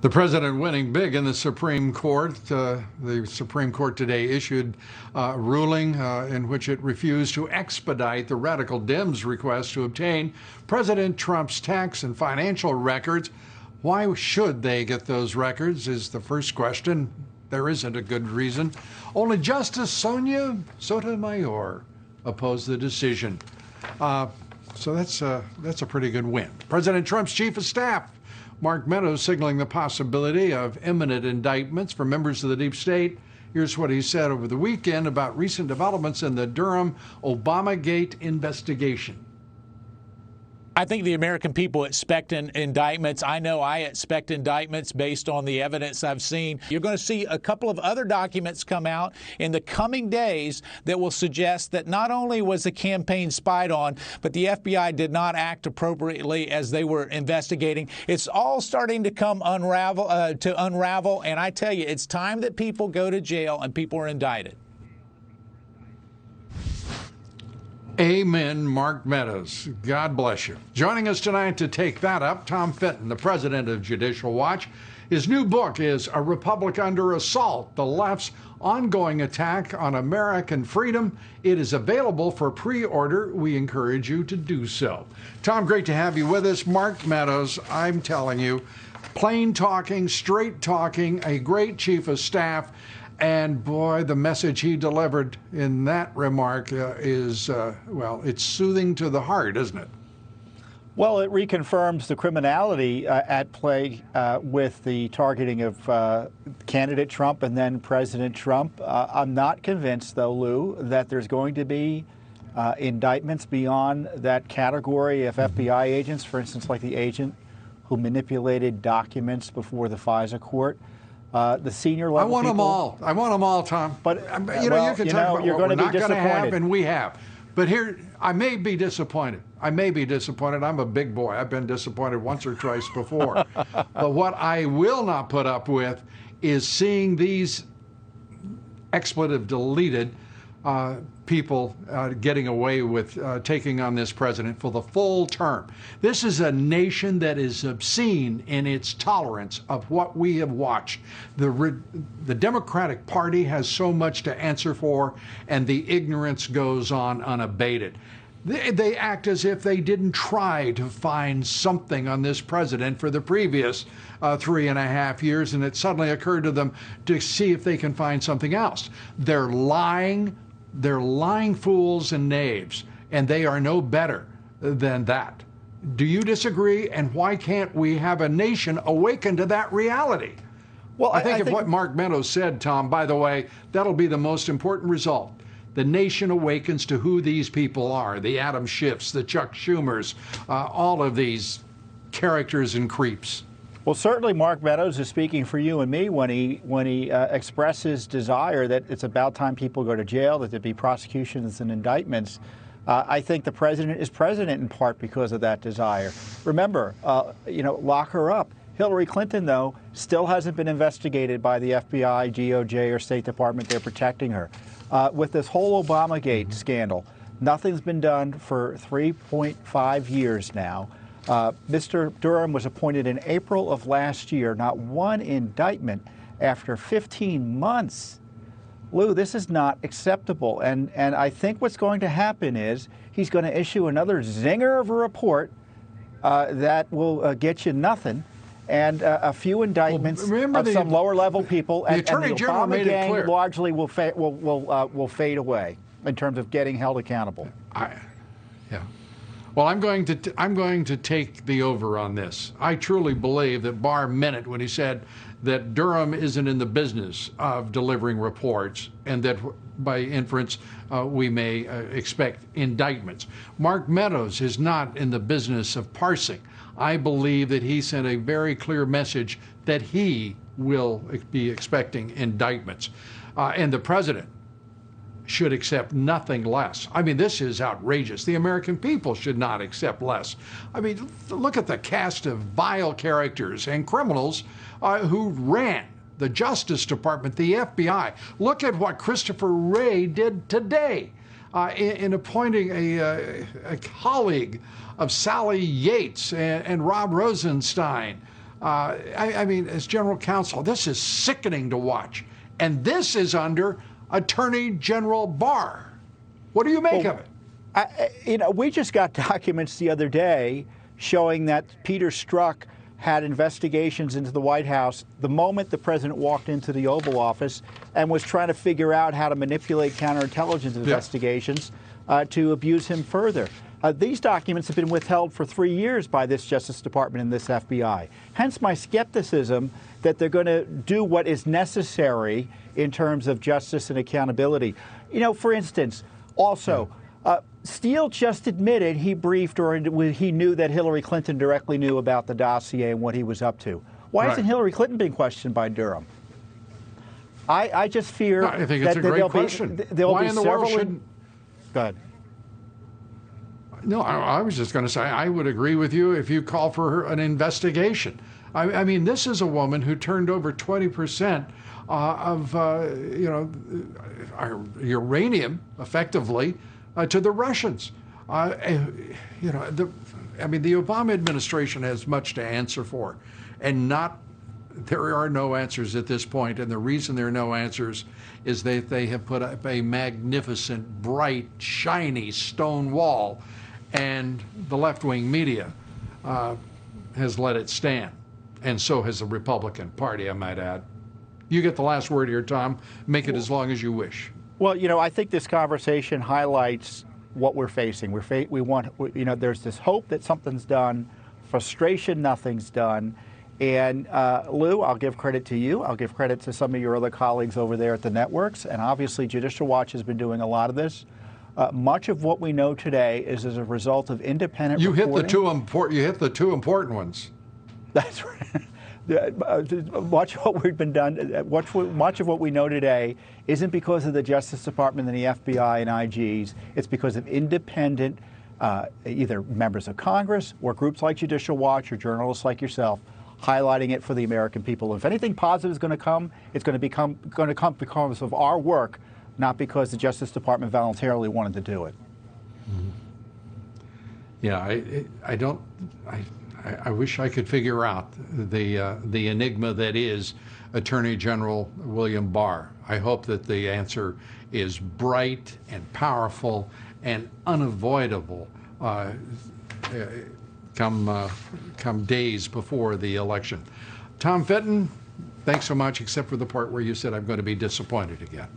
The president winning big in the Supreme Court. The Supreme Court today issued a ruling in which it refused to expedite the radical Dems' request to obtain President Trump's tax and financial records. Why should they get those records is the first question. There isn't a good reason. Only Justice Sonia Sotomayor opposed the decision. So that's a pretty good win. President Trump's chief of staff, Mark Meadows, signaling the possibility of imminent indictments for members of the deep state. Here's what he said over the weekend about recent developments in the Durham Obamagate investigation. I think the American people expect indictments. I know I expect indictments based on the evidence I've seen. You're going to see a couple of other documents come out in the coming days that will suggest that not only was the campaign spied on, but the FBI did not act appropriately as they were investigating. It's all starting to come unravel, and I tell you, it's time that people go to jail and people are indicted. Amen, Mark Meadows. God bless you. Joining us tonight to take that up, Tom Fitton, the president of Judicial Watch. His new book is A Republic Under Assault, The Left's Ongoing Attack on American Freedom. It is available for pre-order. We encourage you to do so. Tom, great to have you with us. Mark Meadows, I'm telling you, plain talking, straight talking, a great chief of staff. And boy, the message he delivered in that remark is, well, it's soothing to the heart, isn't it? Well, it reconfirms the criminality at play with the targeting of candidate Trump and then President Trump. I'm not convinced, though, Lou, that there's going to be indictments beyond that category of FBI agents, for instance, like the agent who manipulated documents before the FISA court. The senior level I want people, them all. I want them all, Tom. But you can talk about you're what we're going to not be going to have, disappointed. and we have. But here, I may be disappointed. I'm a big boy. I've been disappointed once or twice before. But what I will not put up with is seeing these expletive deleted people getting away with taking on this president for the full term. This is a nation that is obscene in its tolerance of what we have watched. The Democratic Party has so much to answer for, and the ignorance goes on unabated. They act as if they didn't try to find something on this president for the previous 3.5 years, and it suddenly occurred to them to see if they can find something else. They're lying fools and knaves, and they are no better than that. Do you disagree? And why can't we have a nation awaken to that reality? Well, I think what Mark Meadows said, Tom, by the way, that'll be the most important result. The nation awakens to who these people are, the Adam Schiffs, the Chuck Schumers, all of these characters and creeps. Well, certainly Mark Meadows is speaking for you and me when he expresses desire that it's about time people go to jail, that there be prosecutions and indictments. I think the president is president in part because of that desire. Remember, lock her up. Hillary Clinton, though, still hasn't been investigated by the FBI, DOJ, or State Department. They're protecting her. With this whole Obamagate scandal, nothing's been done for 3.5 years now. Mr. Durham was appointed in April of last year, not one indictment after 15 months. Lou, this is not acceptable. And I think what's going to happen is he's going to issue another zinger of a report that will get you nothing. And a few indictments of some lower-level people, and the Obama gang largely will fade away in terms of getting held accountable. Yeah. Well, I'm going to take the over on this. I truly believe that Barr meant it when he said that Durham isn't in the business of delivering reports, and that by inference we may expect indictments. Mark Meadows is not in the business of parsing. I believe that he sent a very clear message that he will be expecting indictments. And the president should accept nothing less. I mean, this is outrageous. The American people should not accept less. I mean, look at the cast of vile characters and criminals who ran the Justice Department, the FBI. Look at what Christopher Wray did today in appointing a colleague of Sally Yates and Rob Rosenstein I mean, as general counsel, this is sickening to watch. And this is under Attorney General Barr. What do you make of it? We just got documents the other day showing that Peter Strzok had investigations into the White House the moment the president walked into the Oval Office and was trying to figure out how to manipulate counterintelligence investigations to abuse him further. These documents have been withheld for 3 years by this Justice Department and this FBI. Hence my skepticism that they're going to do what is necessary in terms of justice and accountability. For instance, also, Steele just admitted he briefed or he knew that Hillary Clinton directly knew about the dossier and what he was up to. Why isn't Hillary Clinton being questioned by Durham? I just fear I think it's a great question. Why in the world shouldn't? Go ahead. No, I was just going to say, I would agree with you if you call for an investigation. I mean, this is a woman who turned over 20% of, our uranium, effectively, to the Russians. The Obama administration has much to answer for, and there are no answers at this point. And the reason there are no answers is that they have put up a magnificent, bright, shiny stone wall, and the left-wing media has let it stand, and so has the Republican Party, I might add. You get the last word here, Tom. Make it as long as you wish. Well, I think this conversation highlights what we're facing. There's this hope that something's done, frustration nothing's done, and Lou, I'll give credit to you. I'll give credit to some of your other colleagues over there at the networks, and obviously Judicial Watch has been doing a lot of this. Much of what we know today is as a result of independent reporting. You hit the two important ones. That's right. Much of what we've been done, much of what we know today isn't because of the Justice Department and the FBI and IGs. It's because of independent, either members of Congress or groups like Judicial Watch or journalists like yourself, highlighting it for the American people. If anything positive is going to come, it's going to come because of our work, not because the Justice Department voluntarily wanted to do it. Mm-hmm. Yeah, I wish I could figure out the enigma that is Attorney General William Barr. I hope that the answer is bright and powerful and unavoidable come days before the election. Tom Fitton, thanks so much, except for the part where you said I'm going to be disappointed again.